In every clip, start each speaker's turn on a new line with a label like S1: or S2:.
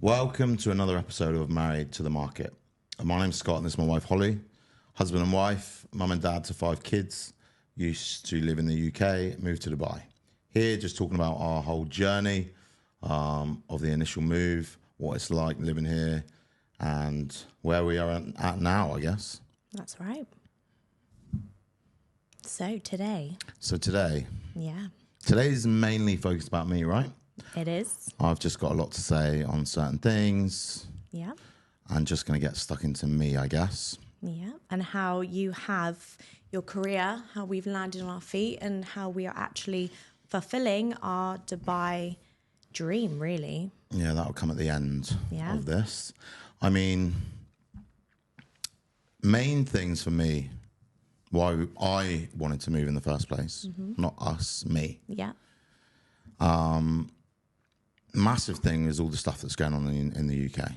S1: Welcome to another episode of Married to the Market. My name's Scott and this is my wife Holly. Husband and wife, mum and dad to 5 kids. Used to live in the UK, moved to Dubai. Here just talking about our whole journey of the initial move, what it's like living here and where we are at now, I guess.
S2: That's right. So today.
S1: Yeah. Today's mainly focused about me, right?
S2: It is.
S1: I've just got a lot to say on certain things.
S2: Yeah.
S1: I'm just going to get stuck into me, I guess.
S2: Yeah. And how you have your career, how we've landed on our feet, and how we are actually fulfilling our Dubai dream, really.
S1: Yeah, that'll come at the end of this. I mean, main things for me, why I wanted to move in the first place, not us, me.
S2: Yeah.
S1: Massive thing is all the stuff that's going on in the UK.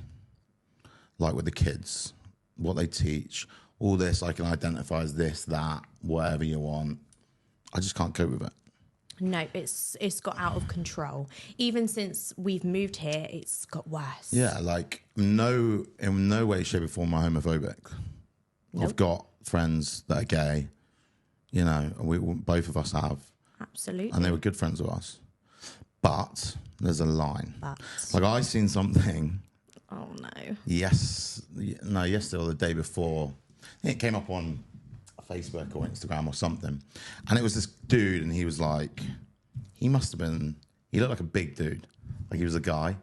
S1: Like with the kids, what they teach, all this I can identify as this, that, whatever you want. I just can't cope with it.
S2: No, it's got out of control. Even since we've moved here, it's got worse.
S1: Yeah, like in no way, shape or form am I homophobic.
S2: Nope.
S1: I've got friends that are gay, you know, we both of us have.
S2: Absolutely.
S1: And they were good friends of ours. But there's a line. Like I seen something.
S2: Oh no.
S1: Yesterday or the day before. I think it came up on Facebook or Instagram or something. And it was this dude and he was like, he looked like a big dude. Like he was a guy.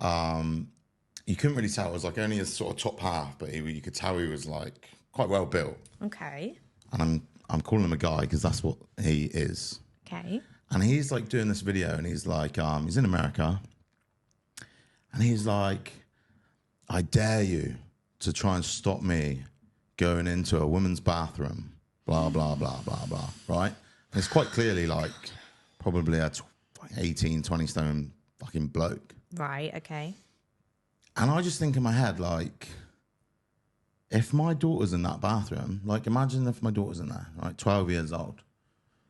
S1: You couldn't really tell. It was like only his sort of top half, but you could tell he was like quite well built.
S2: Okay.
S1: And I'm calling him a guy because that's what he is.
S2: Okay.
S1: And he's like doing this video and he's like, he's in America. And he's like, I dare you to try and stop me going into a woman's bathroom, blah, blah, blah, blah, blah, right? And it's quite clearly like probably a 18, 20 stone fucking bloke.
S2: Right, okay.
S1: And I just think in my head, like, if my daughter's in that bathroom, like imagine if my daughter's in there, right, 12 years old.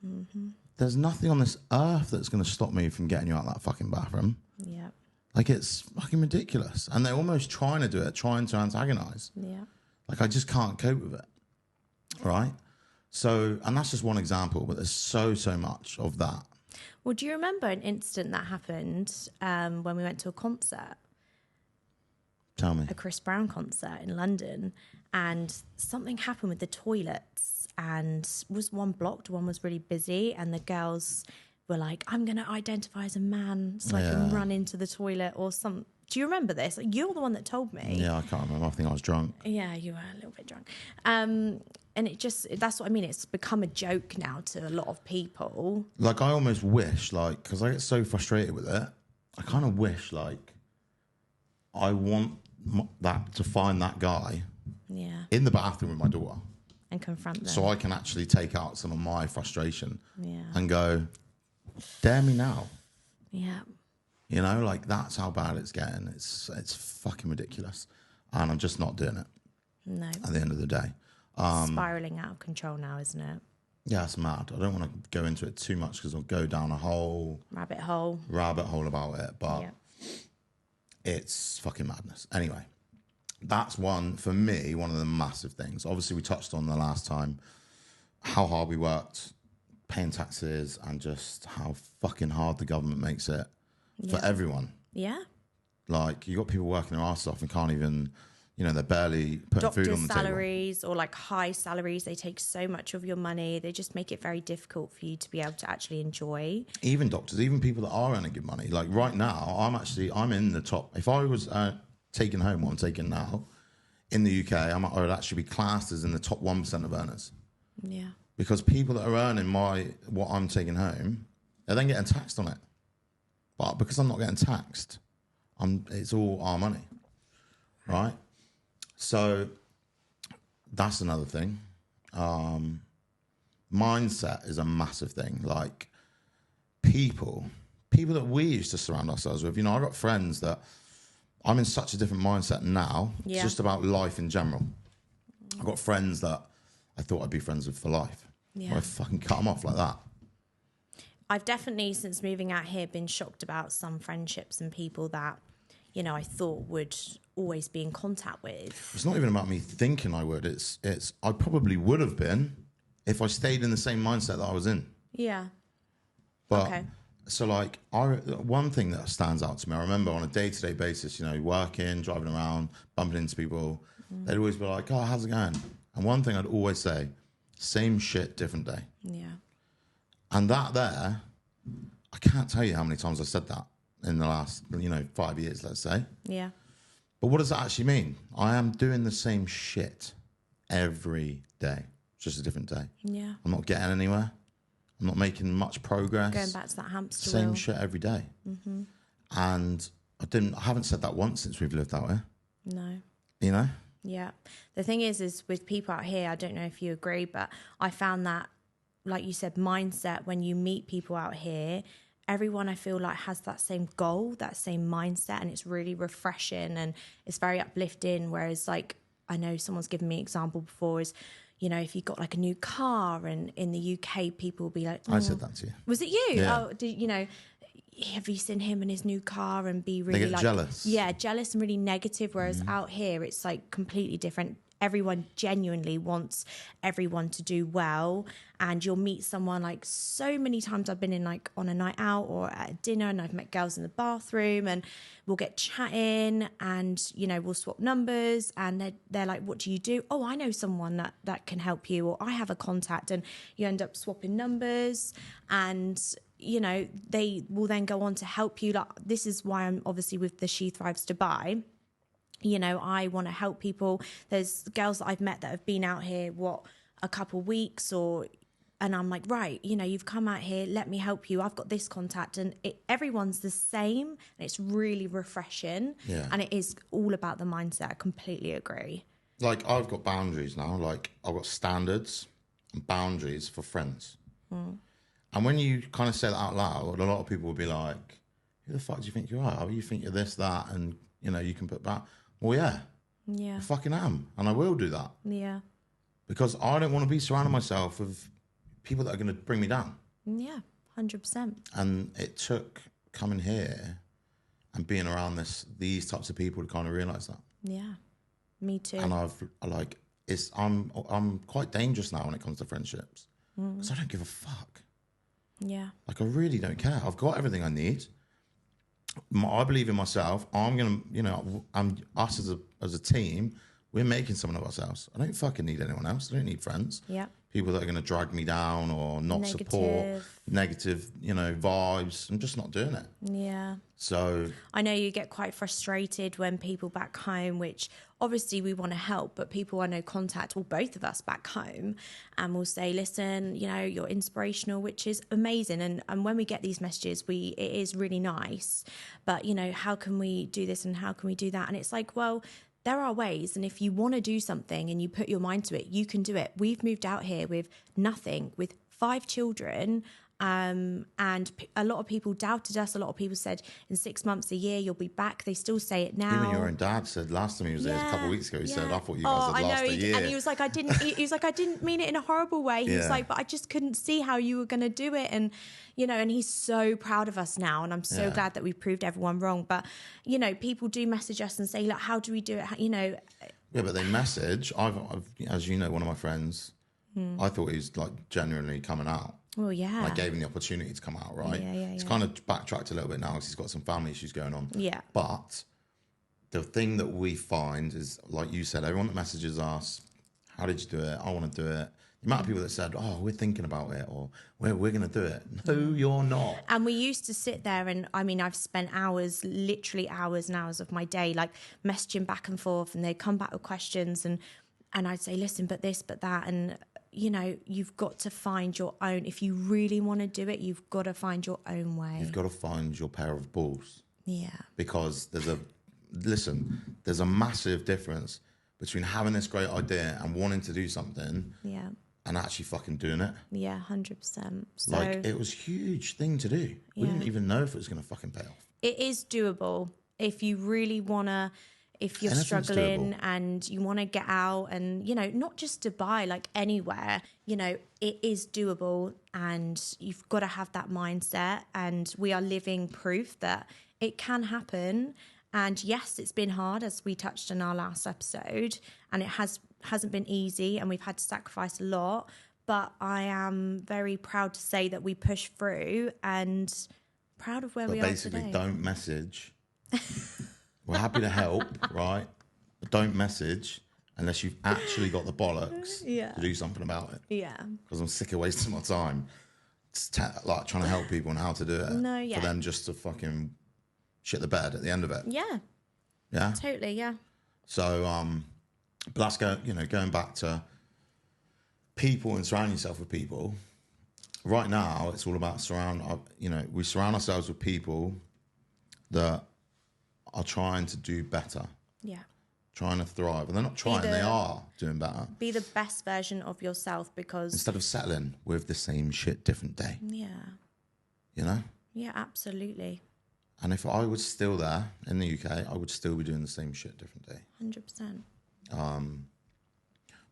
S1: Mm-hmm. There's nothing on this earth that's going to stop me from getting you out of that fucking bathroom.
S2: Yeah.
S1: Like, it's fucking ridiculous. And they're almost trying to do it, trying to antagonize.
S2: Yeah.
S1: Like, I just can't cope with it. Right? So, and that's just one example, but there's so much of that.
S2: Well, do you remember an incident that happened when we went to a concert?
S1: Tell me.
S2: A Chris Brown concert in London, and something happened with the toilets, and was one blocked, one was really busy, and the girls were like, I'm going to identify as a man so I can run into the toilet or some. Do you remember this? You're the one that told me.
S1: Yeah, I can't remember. I think I was drunk.
S2: Yeah, you were a little bit drunk. And that's what I mean. It's become a joke now to a lot of people.
S1: Like, I almost wish, like, because I get so frustrated with it, I kind of wish, like, I want that to find that guy in the bathroom with my daughter.
S2: And confront them.
S1: So I can actually take out some of my frustration and go, dare me now.
S2: Yeah.
S1: You know, like that's how bad it's getting. It's fucking ridiculous. And I'm just not doing it.
S2: No.
S1: At the end of the day.
S2: Spiraling out of control now, isn't it?
S1: Yeah, it's mad. I don't want to go into it too much because I'll go down a whole
S2: rabbit hole
S1: about it. But it's fucking madness. Anyway. That's one, for me, one of the massive things. Obviously, we touched on the last time how hard we worked, paying taxes, and just how fucking hard the government makes it for everyone.
S2: Yeah.
S1: Like, you got people working their arse off and can't even, you know, they're barely putting food on the table.
S2: Salaries or like high salaries, they take so much of your money. They just make it very difficult for you to be able to actually enjoy. Even
S1: doctors, even people that are earning good money. Like right now, I'm in the top. If I was taking home what I'm taking now, in the UK, I would actually be classed as in the top 1% of earners.
S2: Yeah.
S1: Because people that are earning what I'm taking home, they're then getting taxed on it. But because I'm not getting taxed, it's all our money, right? So that's another thing. Mindset is a massive thing. Like people that we used to surround ourselves with, you know, I've got friends that I'm in such a different mindset now, just about life in general. I've got friends that I thought I'd be friends with for life. Yeah. I fucking cut them off like that.
S2: I've definitely, since moving out here, been shocked about some friendships and people that I thought would always be in contact with.
S1: It's not even about me thinking I would. It's I probably would have been if I stayed in the same mindset that I was in.
S2: Yeah.
S1: But
S2: Okay.
S1: so like one thing that stands out to me, I remember on a day-to-day basis, working, driving around, bumping into people, they'd always be like, "Oh, how's it going?" And one thing I'd always say, same shit, different day.
S2: Yeah.
S1: And that there, I can't tell you how many times I said that in the last, 5 years, let's say.
S2: Yeah.
S1: But what does that actually mean? I am doing the same shit every day. It's just a different day.
S2: Yeah.
S1: I'm not getting anywhere. I'm not making much progress.
S2: Going back to that hamster
S1: Same
S2: wheel.
S1: shit every day. And I haven't said that once since we've lived out here.
S2: No.
S1: You know?
S2: Yeah. The thing is with people out here, I don't know if you agree, but I found that, like you said, mindset, when you meet people out here, everyone I feel like has that same goal, that same mindset, and it's really refreshing and it's very uplifting. Whereas like, I know someone's given me an example before is, if you got like a new car, and in the UK, people will be like,
S1: I said that to you.
S2: Was it you?
S1: Yeah.
S2: Oh, have you seen him and his new car, and be really
S1: They get
S2: like
S1: jealous.
S2: Yeah, jealous and really negative. Whereas out here, it's like completely different. Everyone genuinely wants everyone to do well, and you'll meet someone like so many times I've been in like on a night out or at a dinner, and I've met girls in the bathroom, and we'll get chatting, and we'll swap numbers, and they're like, what do you do? Oh, I know someone that can help you, or I have a contact, and you end up swapping numbers, and they will then go on to help you. Like, this is why I'm obviously with the She Thrives Dubai. I want to help people. There's girls that I've met that have been out here, a couple weeks, and I'm like, right, you've come out here, let me help you. I've got this contact, and everyone's the same, and it's really refreshing.
S1: Yeah.
S2: And it is all about the mindset. I completely agree.
S1: Like, I've got boundaries now. Like, I've got standards and boundaries for friends. And when you kind of say that out loud, a lot of people will be like, who the fuck do you think you are? You think you're this, that, and, you can put back. Well, yeah, I fucking am. And I will do that.
S2: Yeah.
S1: Because I don't want to be surrounding myself with people that are going to bring me down.
S2: Yeah, 100%.
S1: And it took coming here and being around these types of people to kind of realise that.
S2: Yeah, me too.
S1: And I'm quite dangerous now when it comes to friendships. Because I don't give a fuck.
S2: Yeah.
S1: Like, I really don't care. I've got everything I need. I believe in myself. I'm gonna, us as a team, we're making something of ourselves. I don't fucking need anyone else. I don't need friends.
S2: Yeah.
S1: People that are gonna drag me down or not support, negative, vibes. I'm just not doing it.
S2: Yeah.
S1: So
S2: I know you get quite frustrated when people back home, which obviously we want to help, but people I know contact, well, both of us back home, and will say, listen, you're inspirational, which is amazing. And when we get these messages, it is really nice, but how can we do this and how can we do that? And it's like, well, there are ways. And if you want to do something and you put your mind to it, you can do it. We've moved out here with nothing, with 5 children. And a lot of people doubted us. A lot of people said in 6 months, a year, you'll be back. They still say it now.
S1: even your own dad said last time he was there a couple of weeks ago, he said, I thought you guys had lasted a year.
S2: And he was like, I didn't mean it in a horrible way. He was like, but I just couldn't see how you were going to do it. And, and he's so proud of us now. And I'm so glad that we've proved everyone wrong. But, people do message us and say, like, how do we do it?
S1: Yeah, but they message. I've as you know, one of my friends, I thought he was like genuinely coming out.
S2: Well, yeah.
S1: I gave him the opportunity to come out, right?
S2: Yeah.
S1: He's kind of backtracked a little bit now because he's got some family issues going on.
S2: Yeah.
S1: But the thing that we find is, like you said, everyone that messages us, how did you do it? I want to do it. The amount of people that said, oh, we're thinking about it, or we're going to do it. No, you're not.
S2: And we used to sit there and, I've spent hours, literally hours and hours of my day, like messaging back and forth, and they'd come back with questions and I'd say, listen, but this, but that. And, you've got to find your own. If you really want to do it, you've got to find your own way.
S1: You've got to find your pair of balls.
S2: Yeah.
S1: Because there's a massive difference between having this great idea and wanting to do something.
S2: Yeah.
S1: And actually fucking doing it.
S2: Yeah, 100%. So,
S1: like, it was a huge thing to do. We didn't even know if it was going to fucking pay off.
S2: It is doable if you really want to. If you're struggling and you want to get out and, not just Dubai, like anywhere, it is doable, and you've got to have that mindset. And we are living proof that it can happen. And yes, it's been hard, as we touched in our last episode, and it hasn't been easy, and we've had to sacrifice a lot. But I am very proud to say that we pushed through, and proud of where we are today.
S1: Basically, don't message. We're happy to help, right? But don't message unless you've actually got the bollocks to do something about it.
S2: Yeah.
S1: Because I'm sick of wasting my time, like trying to help people on how to do it. For them just to fucking shit the bed at the end of it.
S2: Yeah.
S1: Yeah.
S2: Totally. Yeah.
S1: So, but that's going back to people and surrounding yourself with people. Right now, it's all about we surround ourselves with people that are trying to do better.
S2: Yeah.
S1: Trying to thrive. And they're not trying, they are doing better.
S2: Be the best version of yourself, because
S1: instead of settling with the same shit, different day.
S2: Yeah.
S1: You know?
S2: Yeah, absolutely.
S1: And if I was still there in the UK, I would still be doing the same shit, different day.
S2: 100%.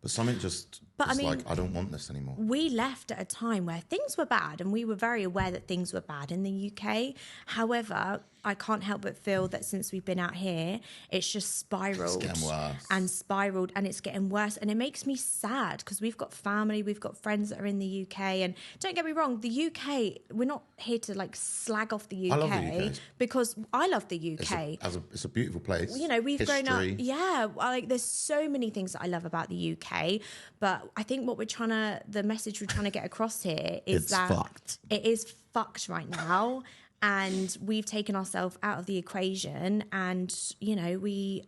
S1: But something just, I don't want this anymore.
S2: We left at a time where things were bad, and we were very aware that things were bad in the UK. However, I can't help but feel that since we've been out here, it's just spiraled.
S1: It's getting worse.
S2: And spiraled, and it's getting worse. And it makes me sad, because we've got family, we've got friends that are in the UK. And don't get me wrong, the UK, we're not here to slag off the UK.
S1: I love the UK.
S2: Because I love the UK.
S1: It's a beautiful place.
S2: We've grown up. Yeah, there's so many things that I love about the UK. But I think the message we're trying to get across here is that
S1: fucked.
S2: It is fucked right now. And we've taken ourselves out of the equation, and we're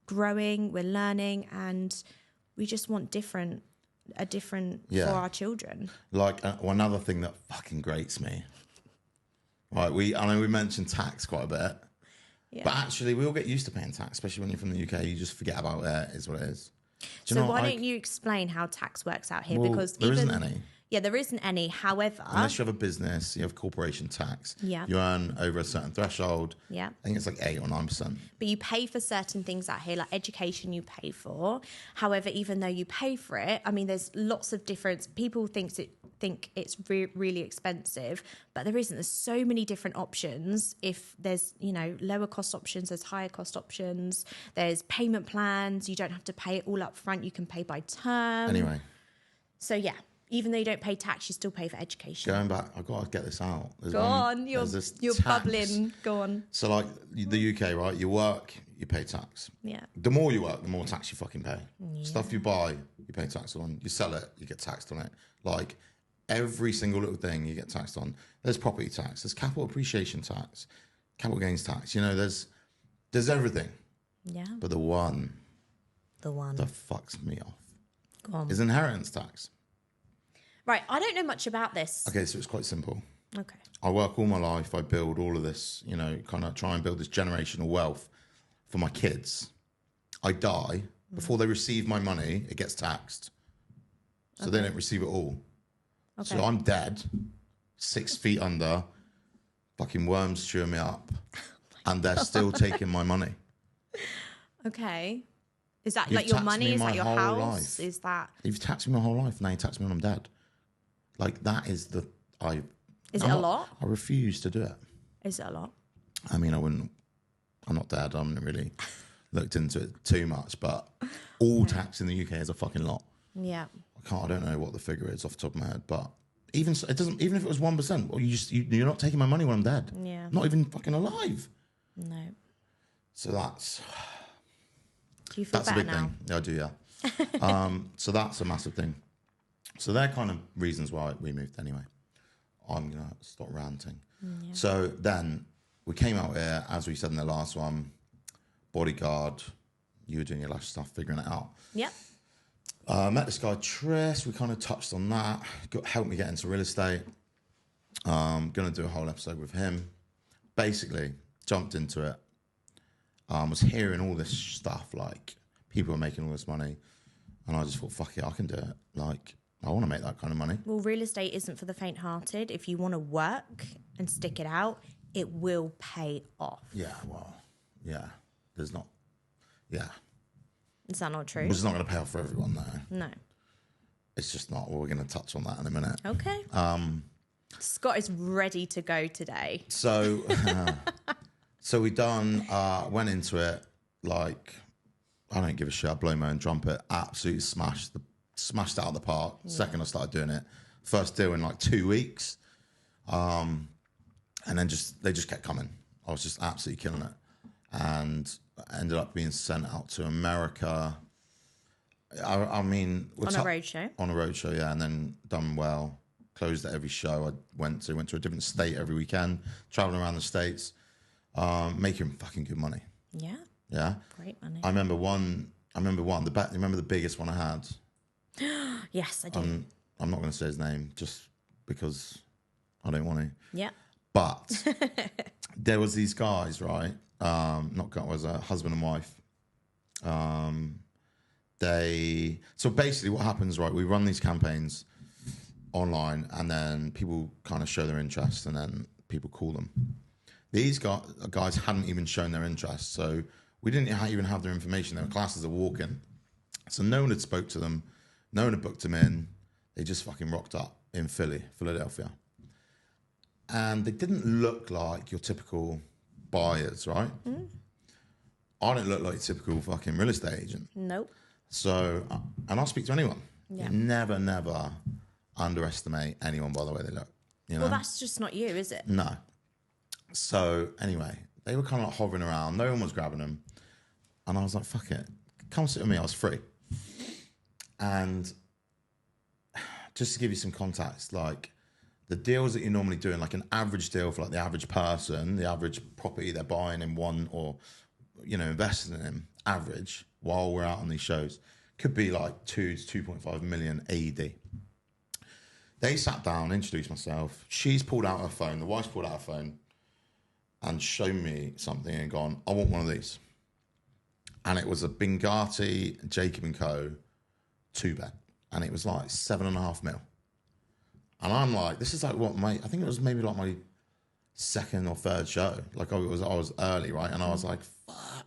S2: growing, we're learning, and we just want a different for our children.
S1: Like one other thing that fucking grates me. Right, I know we mentioned tax quite a bit, but actually we all get used to paying tax, especially when you're from the UK. You just forget about it. Is what it is.
S2: Why don't you explain how tax works out here?
S1: Well,
S2: because
S1: there isn't any.
S2: Yeah, there isn't any. However,
S1: unless you have a business, you have corporation tax.
S2: Yeah.
S1: You earn over a certain threshold.
S2: Yeah.
S1: I think it's like 8 or 9%.
S2: But you pay for certain things out here, like education you pay for. However, even though you pay for it, there's lots of difference. People think it's really expensive, but there isn't. There's so many different options. If there's, lower cost options, there's higher cost options. There's payment plans. You don't have to pay it all up front. You can pay by term.
S1: Anyway.
S2: So, yeah. Even though you don't pay tax, you still pay for education.
S1: Going back, I've got to get this out.
S2: You're bubbling. Go on.
S1: So, like the UK, right? You work, you pay tax.
S2: Yeah.
S1: The more you work, the more tax you fucking pay. Yeah. Stuff you buy, you pay tax on. You sell it, you get taxed on it. Like every single little thing you get taxed on. There's property tax. There's capital appreciation tax, capital gains tax. There's everything.
S2: Yeah.
S1: But the one
S2: that
S1: fucks me off
S2: Go on.
S1: is inheritance tax.
S2: Right, I don't know much about this.
S1: Okay, so it's quite simple.
S2: Okay.
S1: I work all my life. I build all of this, kind of try and build this generational wealth for my kids. I die. Before they receive my money, it gets taxed. So they don't receive it all. Okay. So I'm dead, 6 feet under, fucking worms chewing me up, and they're still taking my money.
S2: Okay. Is that like your money? Is that your house?
S1: Life.
S2: Is that...
S1: You've taxed me my whole life, now you tax me when I'm dead. Like, that is
S2: Is it a lot?
S1: I refuse to do it.
S2: Is it a lot?
S1: I wouldn't. I'm not dead. I haven't really looked into it too much, but all tax in the UK is a fucking lot.
S2: Yeah.
S1: I don't know what the figure is off the top of my head, but even if it was 1%, well, you're not taking my money when I'm dead.
S2: Yeah.
S1: I'm not even fucking alive.
S2: No.
S1: So that's.
S2: Do you feel better now?
S1: Thing. Yeah, I do. Yeah. So that's a massive thing. So they're kind of reasons why we moved anyway. I'm going to stop ranting. Yeah. So then we came out here, as we said in the last one, bodyguard, you were doing your lash stuff, figuring it out.
S2: Yep.
S1: Met this guy, Tris. We kind of touched on that. Helped me get into real estate. Going to do a whole episode with him. Basically, jumped into it. Was hearing all this stuff, like people are making all this money. And I just thought, fuck it, I can do it. Like, I want to make that kind of money.
S2: Well, real estate isn't for the faint-hearted. If you want to work and stick it out, it will pay off.
S1: Yeah, well, yeah. There's not, yeah.
S2: Is that not true?
S1: It's not going to pay off for everyone, though.
S2: No.
S1: It's just not. Well, we're going to touch on that in a minute.
S2: Okay. Scott is ready to go today.
S1: So So went into it like, I don't give a shit. I blow my own trumpet. Absolutely smashed it out of the park. Second I started doing it. First deal in like 2 weeks. And then they just kept coming. I was just absolutely killing it. And I ended up being sent out to America. I mean...
S2: On a road show?
S1: On a road show, yeah. And then done well. Closed at every show I went to. Went to a different state every weekend. Traveling around the States. Making fucking good money.
S2: Yeah.
S1: Yeah.
S2: Great money.
S1: I remember one. Remember the biggest one I had?
S2: Yes, I do.
S1: I'm not going to say his name just because I don't want to.
S2: Yeah.
S1: But there was these guys, right? Was a husband and wife. So basically what happens, right? We run these campaigns online and then people kind of show their interest and then people call them. These guys hadn't even shown their interest. So we didn't even have their information. They were classes of walk-in. So no one had spoke to them. No one had booked them in. They just fucking rocked up in Philadelphia. And they didn't look like your typical buyers, right? Mm. I don't look like a typical fucking real estate agent.
S2: Nope.
S1: So, and I'll speak to anyone.
S2: Yeah.
S1: Never underestimate anyone by the way they look. You know?
S2: Well, that's just not you, is it?
S1: No. So anyway, they were kind of like hovering around. No one was grabbing them. And I was like, fuck it. Come sit with me. I was free. And just to give you some context, like the deals that you're normally doing, like an average deal for like the average person, the average property they're buying in one or, investing in average while we're out on these shows could be like 2 to 2.5 million AED. They sat down, introduced myself. She's pulled out her phone. The wife's pulled out her phone and shown me something and gone, I want one of these. And it was a Bengati Jacob & Co. 2-bed. And it was like 7.5 mil. And I'm like, this is like I think it was maybe like my second or third show. Like I was early, right? And I was like, fuck.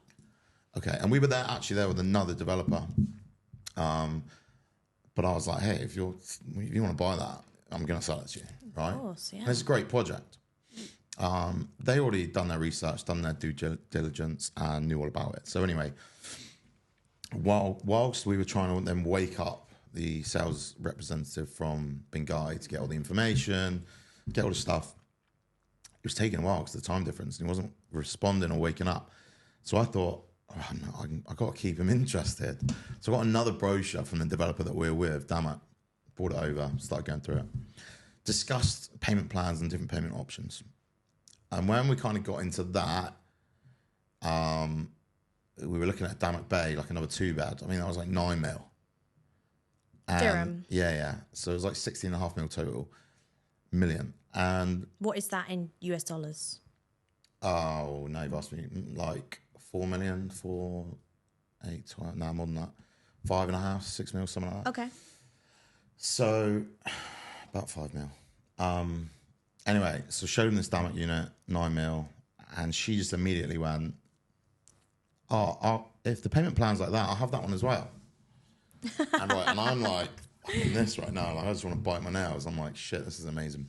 S1: Okay. And we were there with another developer. But I was like, hey, if you want to buy that, I'm going to sell it to you, right? Of
S2: course, yeah.
S1: And it's a great project. They already done their research, done their due diligence, and knew all about it. So anyway, whilst we were trying to then wake up the sales representative from Benghazi to get all the information, get all the stuff, it was taking a while because of the time difference, and he wasn't responding or waking up. So I thought, oh, no, I got to keep him interested. So I got another brochure from the developer that we were with, damn it, brought it over, started going through it, discussed payment plans and different payment options. And when we kind of got into that, we were looking at Damak Bay, like another 2-bed. I mean, that was like 9 mil.
S2: Dirham.
S1: Yeah. So it was like 16.5 mil total, million. And
S2: what is that in US dollars?
S1: Oh, no, you've asked me. Like 4 million, 4, 8, 12, no, more than that. 5.5, 6 mil, something like that.
S2: Okay.
S1: So about 5 mil. Anyway, so showed him this Damak unit, 9 mil, and she just immediately went, if the payment plan's like that, I'll have that one as well. And I'm like, fucking this right now. Like, I just want to bite my nails. I'm like, shit, this is amazing.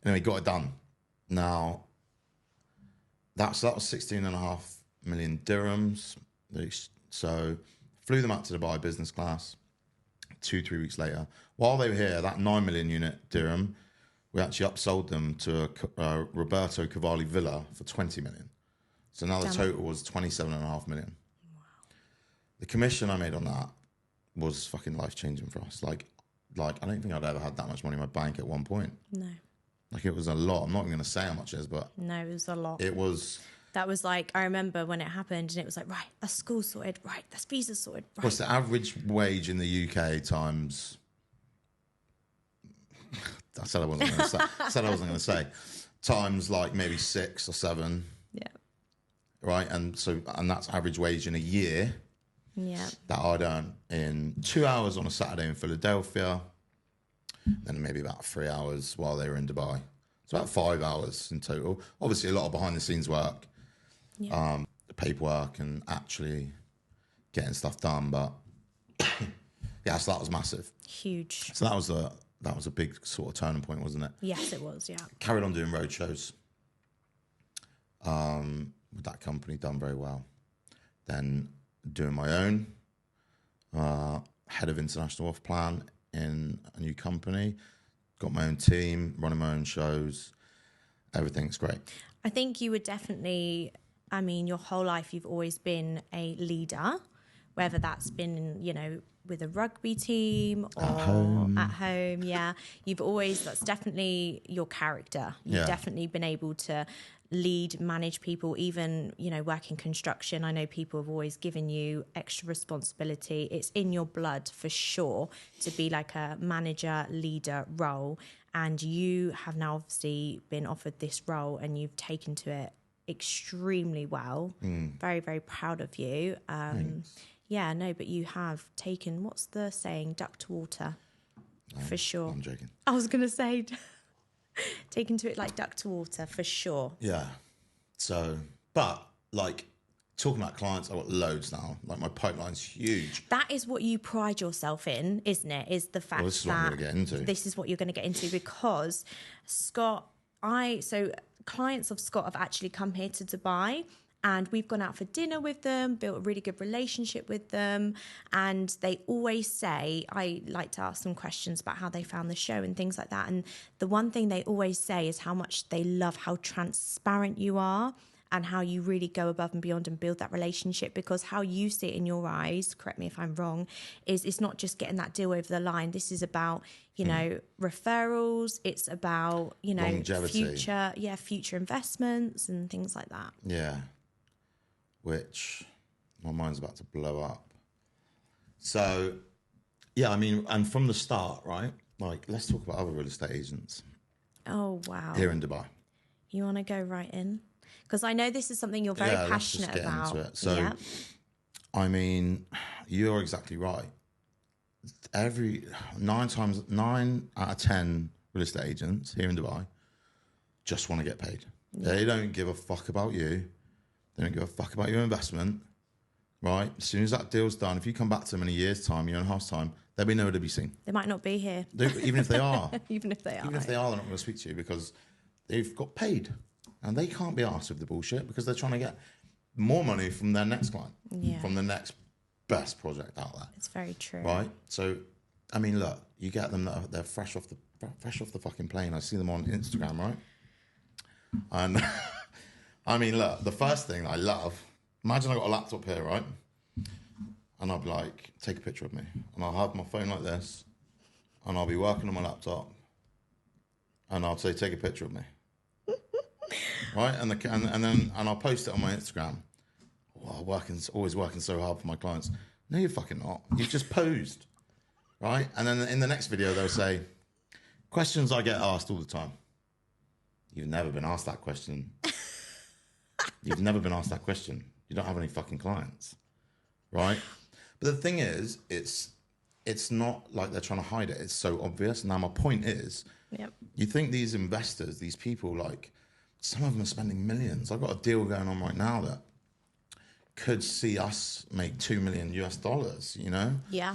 S1: Anyway, got it done. Now, that was 16.5 million dirhams. So flew them up to Dubai business class 2-3 weeks later. While they were here, that 9 million unit dirham, we actually upsold them to a Roberto Cavalli villa for 20 million. So now the total was 27.5 million. Wow. The commission I made on that was fucking life-changing for us. Like I don't think I'd ever had that much money in my bank at one point.
S2: No.
S1: Like it was a lot. I'm not even going to say how much it is, but...
S2: No, it was a lot.
S1: It was...
S2: That was like, I remember when it happened and it was like, right, that's school sorted. Right, that's visa sorted. Right.
S1: What's the average wage in the UK times... I said I wasn't going to say. Times like maybe 6 or 7.
S2: Yeah.
S1: Right? And that's average wage in a year.
S2: Yeah.
S1: That I'd earn in 2 hours on a Saturday in Philadelphia. Then maybe about 3 hours while they were in Dubai. It's about 5 hours in total. Obviously a lot of behind the scenes work.
S2: Yeah.
S1: The paperwork and actually getting stuff done. But yeah, so that was massive.
S2: Huge.
S1: So that was a big sort of turning point, wasn't it?
S2: Yes, it was, yeah.
S1: Carried on doing road shows. with that company, done very well. Then doing my own, head of international off plan in a new company, got my own team, running my own shows. Everything's great.
S2: I think you would definitely, I mean, your whole life you've always been a leader, whether that's been, you know, with a rugby team or at home. Yeah. You've always, that's definitely your character. You've definitely been able to lead, manage people, even, you know, work in construction. I know people have always given you extra responsibility. It's in your blood for sure to be like a manager, leader role. And you have now obviously been offered this role and you've taken to it extremely well. Very, very proud of you. Yeah, no, but you have taken, what's the saying? Duck to water, for sure.
S1: I'm joking.
S2: I was going to say, taken to it like duck to water, for sure.
S1: Yeah. So, but like talking about clients, I've got loads now. Like my pipeline's huge.
S2: That is what you pride yourself in, isn't it? Is the fact
S1: This is what I'm going to get into.
S2: This is what you're going to get into because Scott, so clients of Scott have actually come here to Dubai. And we've gone out for dinner with them, built a really good relationship with them. And they always say, I like to ask them questions about how they found the show and things like that. And the one thing they always say is how much they love how transparent you are and how you really go above and beyond and build that relationship. Because how you see it in your eyes, correct me if I'm wrong, is it's not just getting that deal over the line. This is about, you know, referrals. It's about, you know,
S1: longevity.
S2: future investments and things like that.
S1: Yeah. Which my mind's about to blow up. So, yeah, I mean, and from the start, right? Like, let's talk about other real estate agents.
S2: Oh, wow.
S1: Here in Dubai.
S2: You want to go right in? Because I know this is something you're very passionate
S1: let's just get
S2: about.
S1: into it. So, I mean, you're exactly right. Every 9 out of 10 real estate agents here in Dubai just want to get paid. Yeah. They don't give a fuck about you. They don't give a fuck about your investment, right? As soon as that deal's done, if you come back to them in a year's time, year and a half's time, they'll be nowhere to be seen.
S2: They might not be here.
S1: Even if they are.
S2: Even if they are.
S1: Even if they are, they're not going to speak to you because they've got paid. And they can't be asked with the bullshit because they're trying to get more money from their next client, from the next best project out there.
S2: It's very true.
S1: Right? So, I mean, look, you get them, they're fresh off the fucking plane. I see them on Instagram, right? And... I mean, look, the first thing I love, imagine I got a laptop here, right? And I'll be like, take a picture of me. And I'll have my phone like this, and I'll be working on my laptop, and I'll say, take a picture of me. Right? And I'll post it on my Instagram. Oh, always working so hard for my clients. No, you're fucking not. You've just posed. Right? And then in the next video, they'll say, questions I get asked all the time. You've never been asked that question. You've never been asked that question. You don't have any fucking clients, right? But the thing is, it's not like they're trying to hide it. It's so obvious. Now, my point is, you think these investors, these people, like, some of them are spending millions. I've got a deal going on right now that could see us make $2 million US, you know?
S2: Yeah.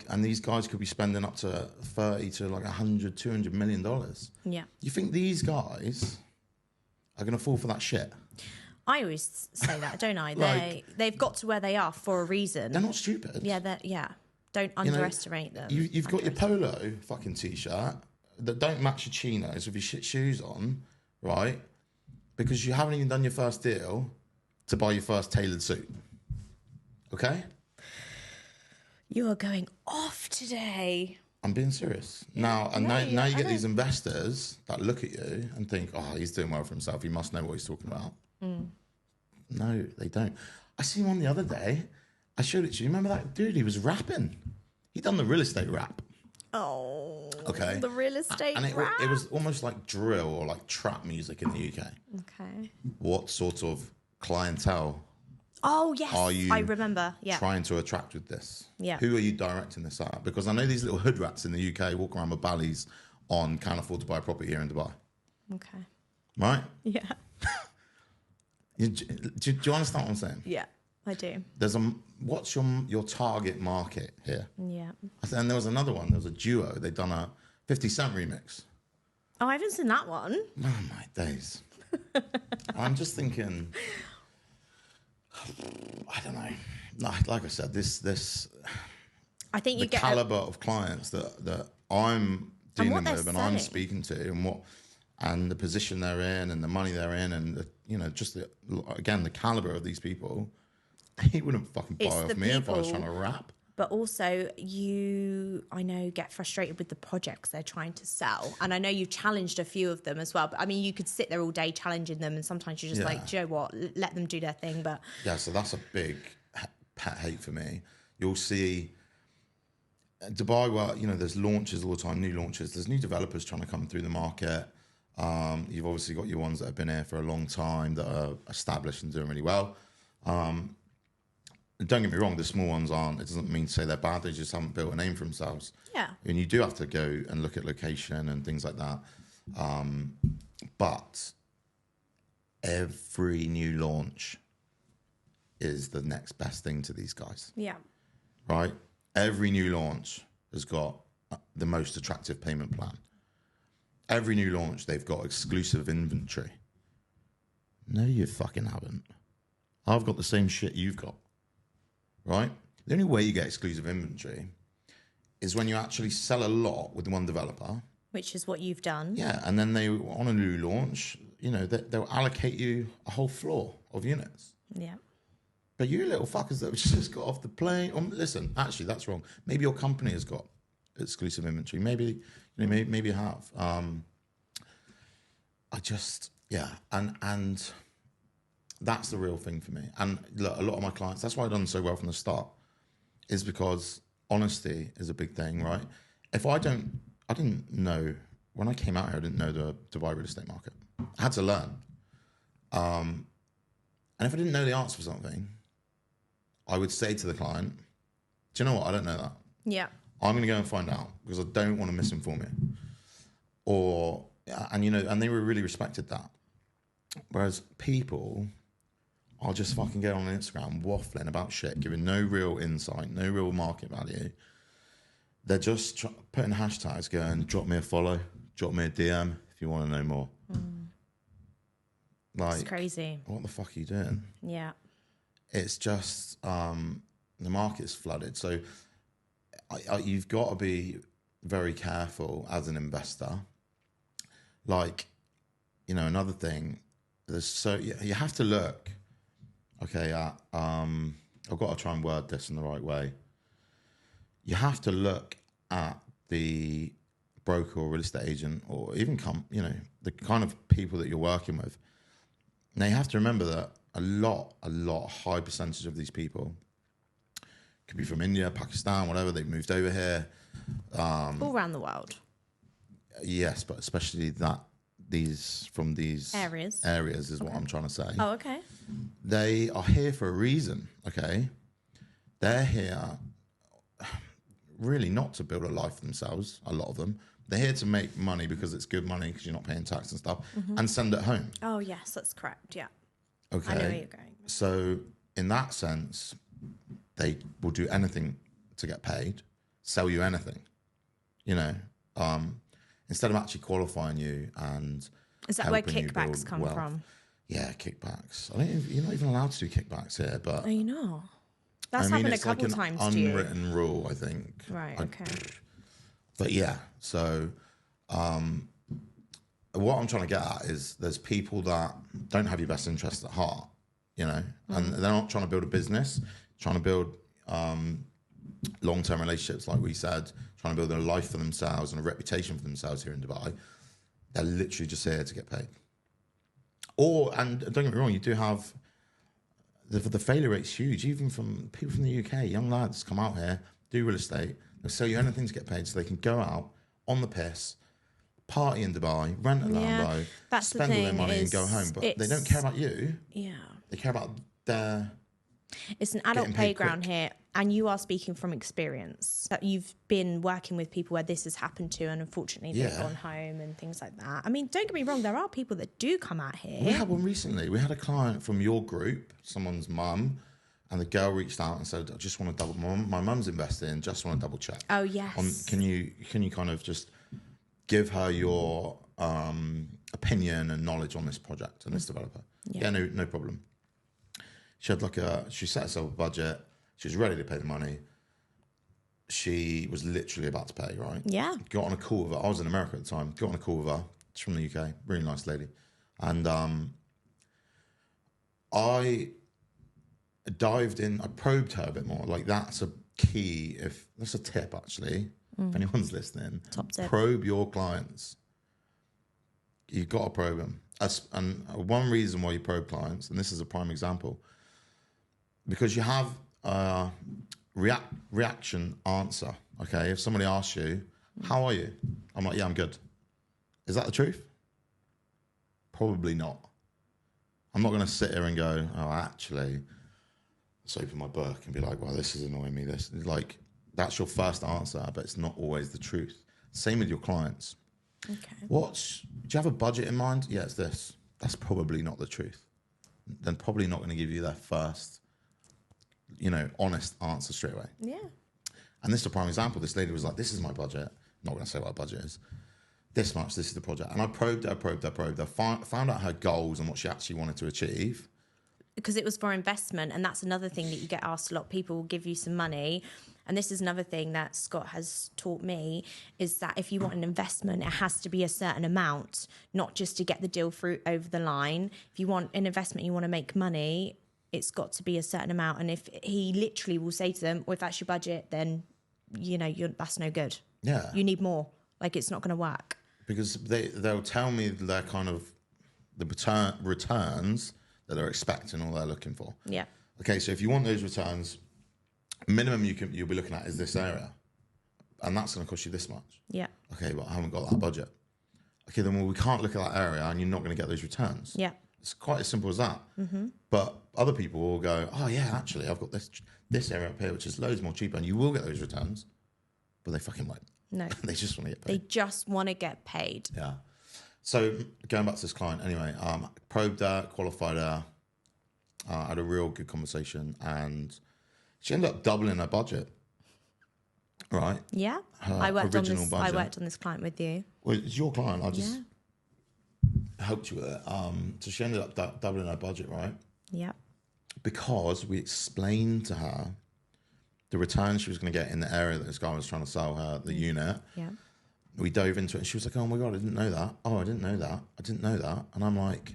S1: And these guys could be spending up to 30 to like 100, $200 million.
S2: Yeah.
S1: You think these guys are going to fall for that shit?
S2: I always say that, don't I? They've got to where they are for a reason.
S1: They're not stupid.
S2: Yeah. Don't underestimate them.
S1: You've got your polo fucking t-shirt that don't match your chinos with your shit shoes on, right? Because you haven't even done your first deal to buy your first tailored suit. Okay?
S2: You are going off today.
S1: I'm being serious. Now you get these investors that look at you and think, oh, he's doing well for himself. He must know what he's talking about. No, they don't. I seen one the other day. I showed it to you. Remember that dude? He was rapping. He done the real estate rap.
S2: Oh,
S1: okay.
S2: The real estate rap.
S1: It was almost like drill or like trap music in the UK.
S2: Okay.
S1: What sort of clientele?
S2: Oh yes,
S1: are you
S2: I remember. Yeah.
S1: Trying to attract with this?
S2: Yeah.
S1: Who are you directing this at? Because I know these little hood rats in the UK walk around with ballies on can't afford to buy a property here in Dubai.
S2: Okay.
S1: Right?
S2: Yeah.
S1: Do you understand what I'm saying?
S2: Yeah, I do.
S1: What's your target market here?
S2: Yeah.
S1: And there was another one. There was a duo. They'd done a 50 Cent remix.
S2: Oh, I haven't seen that one.
S1: Oh my days. I'm just thinking, I don't know. Like I said, this
S2: I think
S1: the
S2: you get
S1: caliber of clients that I'm dealing
S2: what they're
S1: with and I'm
S2: selling.
S1: speaking to, and the position they're in and the money they're in, and just the caliber of these people. He wouldn't fucking buy
S2: It's
S1: off
S2: the
S1: me if I was
S2: people-
S1: trying to rap.
S2: But also, I know, get frustrated with the projects they're trying to sell. And I know you've challenged a few of them as well. But I mean, you could sit there all day challenging them, and sometimes you're just
S1: Yeah.
S2: like, do you know what? Let them do their thing. But
S1: Yeah, so that's a big pet hate for me. You'll see Dubai, where there's launches all the time, new launches. There's new developers trying to come through the market. You've obviously got your ones that have been here for a long time that are established and doing really well. Don't get me wrong, the small ones aren't. It doesn't mean to say they're bad. They just haven't built a name for themselves.
S2: yeah,
S1: And you do have to go and look at location and things like that. But every new launch is the next best thing to these guys,
S2: yeah,
S1: right? Every new launch has got the most attractive payment plan. Every new launch, they've got exclusive inventory. No, you fucking haven't. I've got the same shit you've got, right? The only way you get exclusive inventory is when you actually sell a lot with one developer.
S2: which is what you've done.
S1: Yeah, and then on a new launch, they'll allocate you a whole floor of units.
S2: Yeah.
S1: But you little fuckers that just got off the plane. Listen, actually, that's wrong. Maybe your company has got exclusive inventory. Maybe maybe you have. And that's the real thing for me. And look, a lot of my clients, that's why I've done so well from the start, is because honesty is a big thing, right? I didn't know, when I came out here, I didn't know the Dubai real estate market. I had to learn. And if I didn't know the answer for something, I would say to the client, do you know what? I don't know that.
S2: Yeah.
S1: I'm going to go and find out because I don't want to misinform you. And they were really respected that. Whereas people are just fucking going on Instagram waffling about shit, giving no real insight, no real market value. They're just putting hashtags going, drop me a follow, drop me a DM if you want to know more.
S2: It's crazy.
S1: What the fuck are you doing?
S2: Yeah.
S1: It's just the market's flooded. So you've got to be very careful as an investor. Another thing, you have to look, okay, I've got to try and word this in the right way. You have to look at the broker or real estate agent or even the kind of people that you're working with. Now you have to remember that a high percentage of these people could be from India, Pakistan, whatever. They've moved over here.
S2: All around the world.
S1: Yes, but especially from these areas is what I'm trying to say.
S2: Oh, okay.
S1: They are here for a reason, okay? They're here really not to build a life for themselves, a lot of them. They're here to make money because it's good money because you're not paying tax and stuff, and send it home.
S2: Oh, yes, that's correct. Yeah.
S1: Okay.
S2: I know where you're going.
S1: So in that sense, they will do anything to get paid, sell you anything, instead of actually qualifying you and
S2: is that where
S1: helping you
S2: kickbacks
S1: build
S2: come
S1: wealth.
S2: from?
S1: Yeah, kickbacks. You're not even allowed to do kickbacks here, but
S2: Oh, you know. That's happened a couple times to you.
S1: Unwritten rule, I think.
S2: Right, okay.
S1: But yeah, so what I'm trying to get at is there's people that don't have your best interests at heart, and they're not trying to build a business, trying to build long-term relationships, like we said, trying to build a life for themselves and a reputation for themselves here in Dubai. They're literally just here to get paid. And don't get me wrong, you do have the failure rate's huge, even from people from the UK. Young lads come out here, do real estate, they'll sell you anything to get paid so they can go out on the piss, party in Dubai, rent a Lambo, spend all their money and go home. But they don't care about you.
S2: Yeah.
S1: They care about their...
S2: It's an adult playground here, and you are speaking from experience. That you've been working with people where this has happened to, and unfortunately they've gone home and things like that. I mean, don't get me wrong, there are people that do come out here.
S1: We had one recently. We had a client from your group, someone's mum, and the girl reached out and said, I just want to double... My mum's investing, just want to double check.
S2: Oh, yes.
S1: Can you kind of just give her your opinion and knowledge on this project and this developer. Yeah, no problem. She had she set herself a budget. She was ready to pay the money. She was literally about to pay, right?
S2: Yeah.
S1: Got on a call with her. I was in America at the time. Got on a call with her. She's from the UK. Really nice lady. And I dived in. I probed her a bit more. Like, that's a key. That's a tip, actually. If anyone's listening,
S2: Top tip.
S1: Probe your clients. You've got to probe them. And one reason why you probe clients, and this is a prime example, because you have a reaction answer. Okay, if somebody asks you, how are you? I'm like, yeah, I'm good. Is that the truth? Probably not. I'm not going to sit here and go, oh, actually, let's open my book and be like, well, this is annoying me. This is like, that's your first answer, but it's not always the truth. Same with your clients.
S2: Okay.
S1: Do you have a budget in mind? Yeah, it's this. That's probably not the truth. They're probably not going to give you their first, honest answer straight away.
S2: Yeah.
S1: And this is a prime example. This lady was like, this is my budget. I'm not going to say what her budget is. This much, this is the project. And I probed her, found out her goals and what she actually wanted to achieve.
S2: Because it was for investment, and that's another thing that you get asked a lot. People will give you some money, and this is another thing that Scott has taught me, is that if you want an investment, it has to be a certain amount, not just to get the deal through over the line. If you want an investment, you want to make money, it's got to be a certain amount. And if he literally will say to them, well, if that's your budget, then that's no good.
S1: Yeah,
S2: you need more. Like, it's not going to work.
S1: Because they'll tell me their kind of the returns that they're expecting or they're looking for.
S2: Yeah.
S1: Okay, so if you want those returns, minimum you'll be looking at is this area, and that's going to cost you this much.
S2: Yeah.
S1: Okay, but I haven't got that budget. Okay, then we can't look at that area, and you're not going to get those returns.
S2: Yeah.
S1: It's quite as simple as that. Mm-hmm. But other people will go, oh yeah, actually, I've got this area up here which is loads more cheaper, and you will get those returns, but they fucking won't.
S2: No.
S1: They just want to get paid.
S2: They just want to get paid.
S1: Yeah. So going back to this client, anyway, probed her, qualified her, had a real good conversation, and she ended up doubling her budget. Right?
S2: Yeah. I worked on this client with you.
S1: Well, it's your client. I just helped you with it. So she ended up doubling her budget, right?
S2: Yeah.
S1: Because we explained to her the return she was going to get in the area that this guy was trying to sell her, the unit. Yeah. We dove into it, and she was like, oh my God, I didn't know that. Oh, I didn't know that. I didn't know that. And I'm like,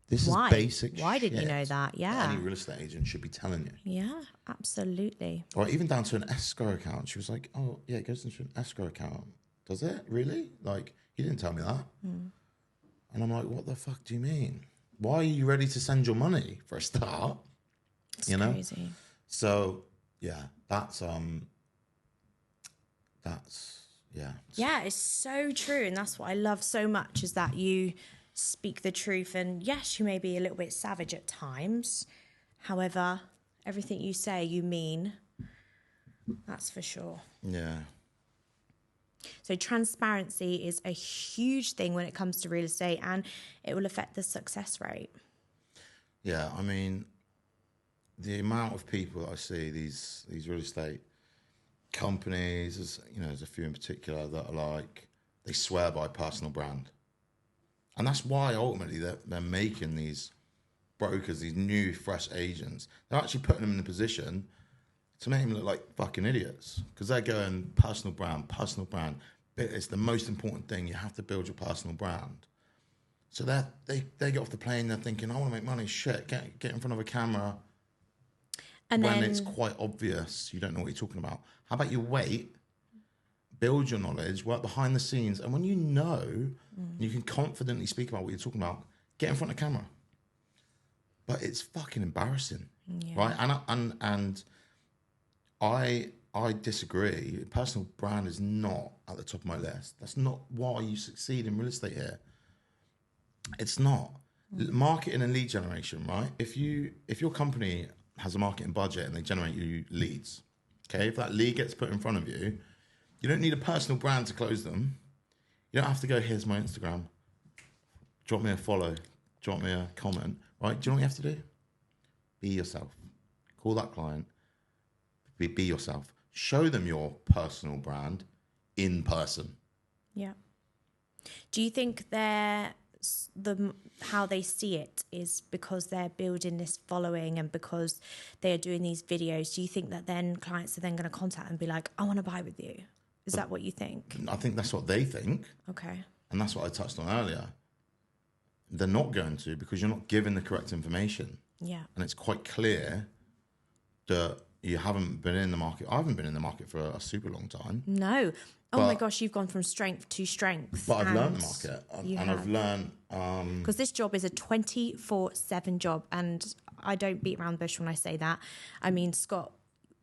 S1: this is basic
S2: Why did you know that? Yeah.
S1: Any real estate agent should be telling you.
S2: Yeah, absolutely.
S1: Or even down to an escrow account. She was like, oh, yeah, it goes into an escrow account. Does it? Really? Like, he didn't tell me that. Mm. And I'm like, what the fuck do you mean? Why are you ready to send your money for a start?
S2: It's crazy.
S1: So, yeah, that's
S2: yeah, it's so true. And that's what I love so much, is that you speak the truth. And yes, you may be a little bit savage at times. However, everything you say, you mean. That's for sure.
S1: Yeah.
S2: So transparency is a huge thing when it comes to real estate, and it will affect the success rate.
S1: Yeah, I mean, the amount of people that I see, these real estate companies, there's a few in particular that are like, they swear by personal brand. And that's why ultimately they're making these brokers, these new, fresh agents, they're actually putting them in a position to make them look like fucking idiots, because they're going personal brand. It's the most important thing. You have to build your personal brand. So they get off the plane, they're thinking, I want to make money. Shit, get in front of a camera. And when it's quite obvious you don't know what you're talking about. How about you wait, build your knowledge, work behind the scenes, and when you can confidently speak about what you're talking about, get in front of camera. But it's fucking embarrassing, right? And I disagree. Personal brand is not at the top of my list. That's not why you succeed in real estate here. It's not. Marketing and lead generation, right? If your company has a marketing budget and they generate you leads, okay, if that lead gets put in front of you, you don't need a personal brand to close them. You don't have to go, here's my Instagram, drop me a follow, drop me a comment, right? Do you know what you have to do? Be yourself. Call that client. Be yourself. Show them your personal brand in person.
S2: Yeah. Do you think how they see it is because they're building this following and because they are doing these videos. Do you think that then clients are then going to contact and be like, I want to buy with you? Is that what you think?
S1: I think that's what they think.
S2: Okay.
S1: And that's what I touched on earlier. They're not going to, because you're not giving the correct information.
S2: Yeah.
S1: And it's quite clear that you haven't been in the market. I haven't been in the market for a super long time.
S2: No. Oh my gosh, you've gone from strength to strength.
S1: But I've learned the market. I've learned...
S2: Because this job is a 24/7 job. And I don't beat around the bush when I say that. I mean, Scott,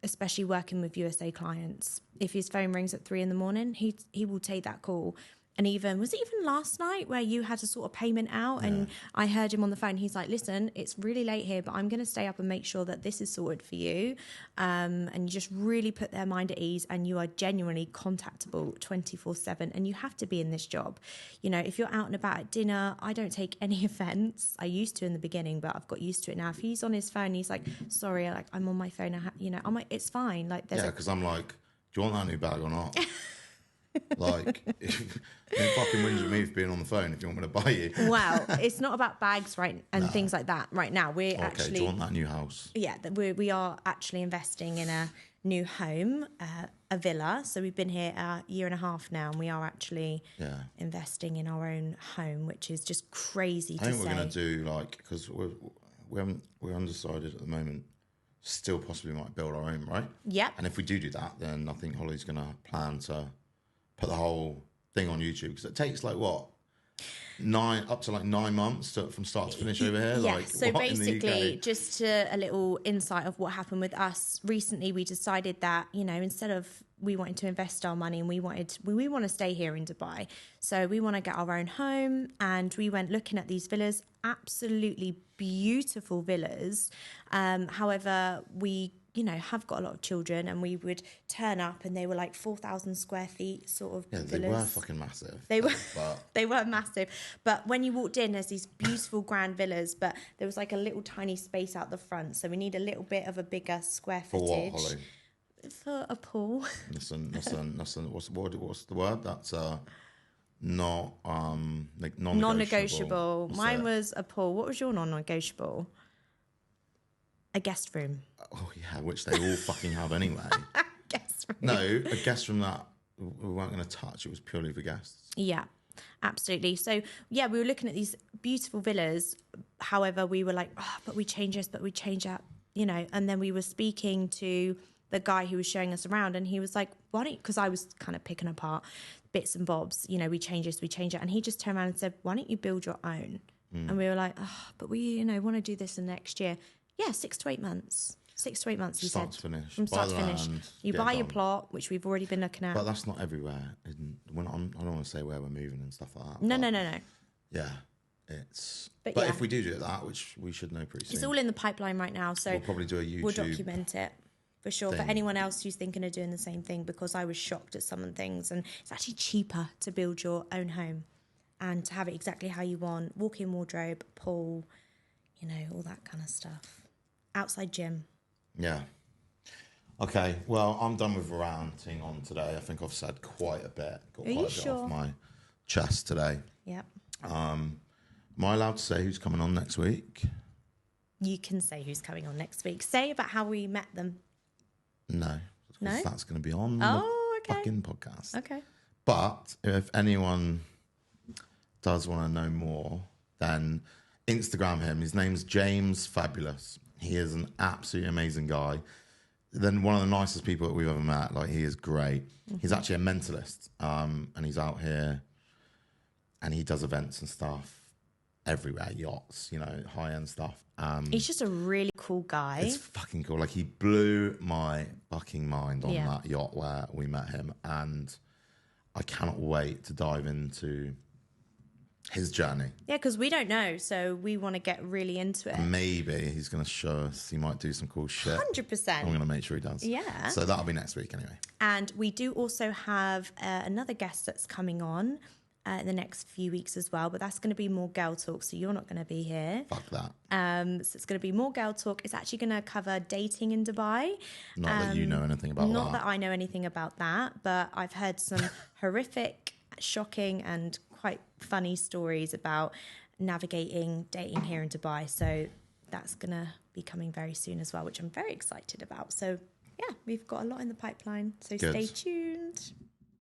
S2: especially working with USA clients, if his phone rings at 3 a.m, he will take that call. And was it even last night where you had a sort of payment out and I heard him on the phone? He's like, listen, it's really late here, but I'm going to stay up and make sure that this is sorted for you. And you just really put their mind at ease, and you are genuinely contactable 24/7. And you have to be in this job. You know, if you're out and about at dinner, I don't take any offense. I used to in the beginning, but I've got used to it now. If he's on his phone, he's like, sorry, like I'm on my phone. I'm like, it's fine. Like,
S1: because I'm like, do you want that new bag or not? Like, it fucking wins with me for being on the phone if you want me to buy you.
S2: Well, it's not about bags, right, and things like that right now. We're
S1: actually... do you want that new house?
S2: Yeah, we are actually investing in a new home, a villa. So we've been here a year and a half now, and we are actually investing in our own home, which is just crazy to say.
S1: I think we're going to do, like, because we're undecided at the moment, still possibly might build our own, right?
S2: Yep.
S1: And if we do that, then I think Holly's going to plan to put the whole thing on YouTube, because it takes like what, 9 months from start to finish over here.
S2: Yeah.
S1: Like,
S2: so basically, just a little insight of what happened with us recently. We decided that, you know, instead of we wanted to invest our money and we want to stay here in Dubai, so we want to get our own home, and we went looking at these villas, absolutely beautiful villas. However, we have got a lot of children, and we would turn up and they were like 4,000 square feet sort of villas.
S1: They were fucking massive.
S2: They were massive. But when you walked in, there's these beautiful grand villas, but there was like a little tiny space out the front. So we need a little bit of a bigger square footage.
S1: For what, Holly?
S2: For a pool.
S1: Listen, what's the word? That's not non-negotiable.
S2: Non-negotiable. Mine was a pool. What was your non-negotiable? A guest room.
S1: Oh yeah, which they all fucking have anyway.
S2: Guest room.
S1: No, a guest room that we weren't going to touch. It was purely for guests.
S2: Yeah, absolutely. So yeah, we were looking at these beautiful villas. However, we were like, but we change this, but we change that, And then we were speaking to the guy who was showing us around, and he was like, why don't you, because I was kind of picking apart bits and bobs, we change this, we change it. And he just turned around and said, why don't you build your own? And we were like, but we, want to do this in next year. Yeah, 6 to 8 months. 6 to 8 months, he said.
S1: From
S2: start to finish. You buy your plot, which we've already been looking at.
S1: But that's not everywhere. I don't want to say where we're moving and stuff like that.
S2: No.
S1: Yeah, it's... But
S2: yeah.
S1: if we do that, which we should know pretty soon.
S2: It's all in the pipeline right now, so...
S1: We'll probably do a YouTube...
S2: We'll document it, for sure. For anyone else who's thinking of doing the same thing, because I was shocked at some of the things, and it's actually cheaper to build your own home and to have it exactly how you want. Walk-in wardrobe, pool, all that kind of stuff. Outside gym.
S1: Yeah. Okay, well, I'm done with ranting on today. I think I've said quite a bit. Got quite a bit off my chest today.
S2: Yep.
S1: Am I allowed to say who's coming on next week?
S2: You can say who's coming on next week. Say about how we met them.
S1: No.
S2: No?
S1: That's going to be on the fucking podcast.
S2: Okay.
S1: But if anyone does want to know more, then Instagram him. His name's James Fabulous. He is an absolutely amazing guy. Then one of the nicest people that we've ever met. Like, he is great. Mm-hmm. He's actually a mentalist, and he's out here, and he does events and stuff everywhere, yachts, high-end stuff.
S2: He's just a really cool guy.
S1: It's fucking cool. Like, he blew my fucking mind on that yacht where we met him, and I cannot wait to dive into his journey.
S2: Yeah, because we don't know, so we want to get really into it.
S1: Maybe he's going to show us. He might do some cool shit.
S2: 100%.
S1: I'm going to make sure he does.
S2: Yeah.
S1: So that'll be next week anyway. And
S2: we do also have another guest that's coming on in the next few weeks as well, but that's going to be more girl talk, so you're not going to be here.
S1: Fuck that.
S2: So it's going to be more girl talk. It's actually going to cover dating in Dubai.
S1: Not that you know anything about that.
S2: Not that I know anything about that, but I've heard some horrific, shocking and quite funny stories about navigating dating here in Dubai. So that's going to be coming very soon as well, which I'm very excited about. So yeah, we've got a lot in the pipeline. So
S1: Good.
S2: stay tuned.